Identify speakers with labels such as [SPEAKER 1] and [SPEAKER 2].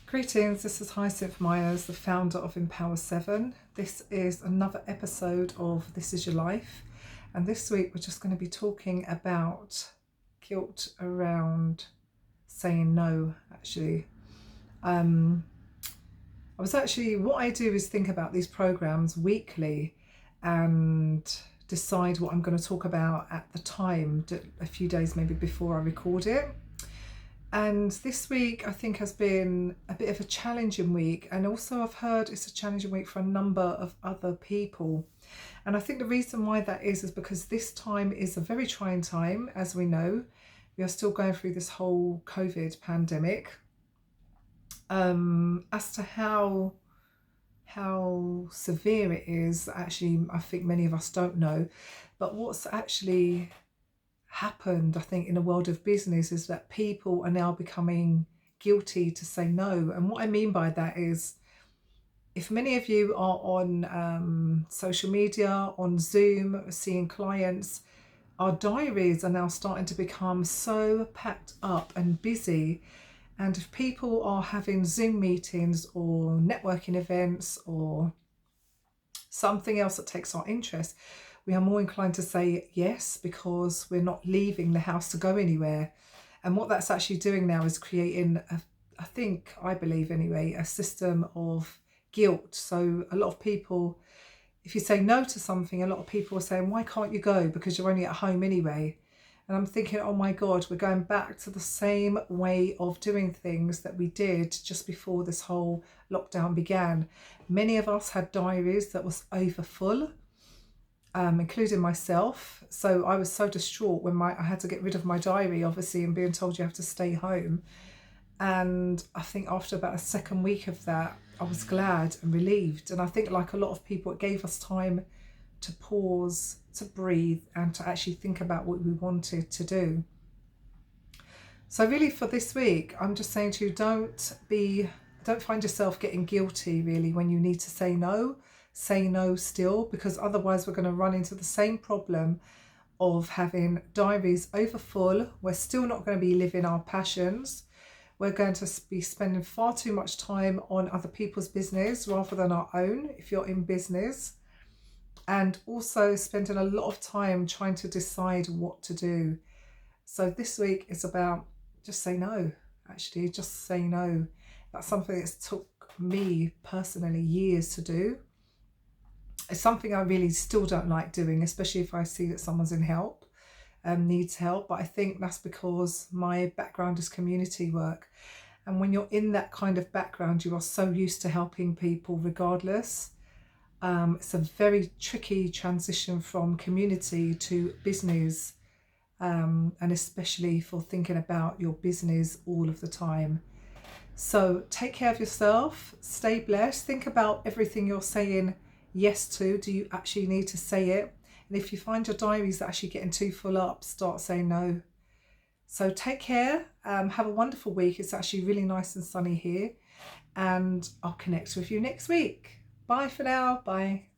[SPEAKER 1] Greetings, this is Hyacinth Myers, the founder of Empower 7. This is another episode of This Is Your Life, and this week we're just going to be talking about guilt around saying no. What I do is think about these programs weekly and decide what I'm going to talk about at the time, a few days maybe before I record it. And this week I think has been a bit of a challenging week, and also I've heard it's a challenging week for a number of other people. And I think the reason why that is because this time is a very trying time. As we know, we are still going through this whole COVID pandemic. As to how severe it is, actually I think many of us don't know. But what's actually happened, I think, in the world of business is that people are now becoming guilty to say no. And what I mean by that is, if many of you are on social media, on Zoom, seeing clients, our diaries are now starting to become so packed up and busy. And if people are having Zoom meetings or networking events or something else that takes our interest, we are more inclined to say yes because we're not leaving the house to go anywhere. And what that's actually doing now is creating, I believe anyway, a system of guilt. So a lot of people, if you say no to something, a lot of people are saying, why can't you go? Because you're only at home anyway. And I'm thinking, oh my God, we're going back to the same way of doing things that we did just before this whole lockdown began. Many of us had diaries that was over full. Including myself. So I was so distraught when I had to get rid of my diary, obviously, and being told you have to stay home. And I think after about a second week of that, I was glad and relieved. And I think, like a lot of people, it gave us time to pause, to breathe, and to actually think about what we wanted to do. So really for this week, I'm just saying to you, don't find yourself getting guilty really when you need to say no. Say no still, because otherwise we're going to run into the same problem of having diaries over full. We're still not going to be living our passions. We're going to be spending far too much time on other people's business rather than our own, if you're in business. And also spending a lot of time trying to decide what to do. So this week is about just say no, actually, just say no. That's something that's took me personally years to do. It's something I really still don't like doing, especially if I see that someone's needs help. But I think that's because my background is community work. And when you're in that kind of background, you are so used to helping people regardless. It's a very tricky transition from community to business, and especially for thinking about your business all of the time. So take care of yourself, stay blessed, think about everything you're saying yes to. Do you actually need to say it? And if you find your diaries actually getting too full up, start saying no. So take care, have a wonderful week. It's actually really nice and sunny here, and I'll connect with you next week. Bye for now. Bye.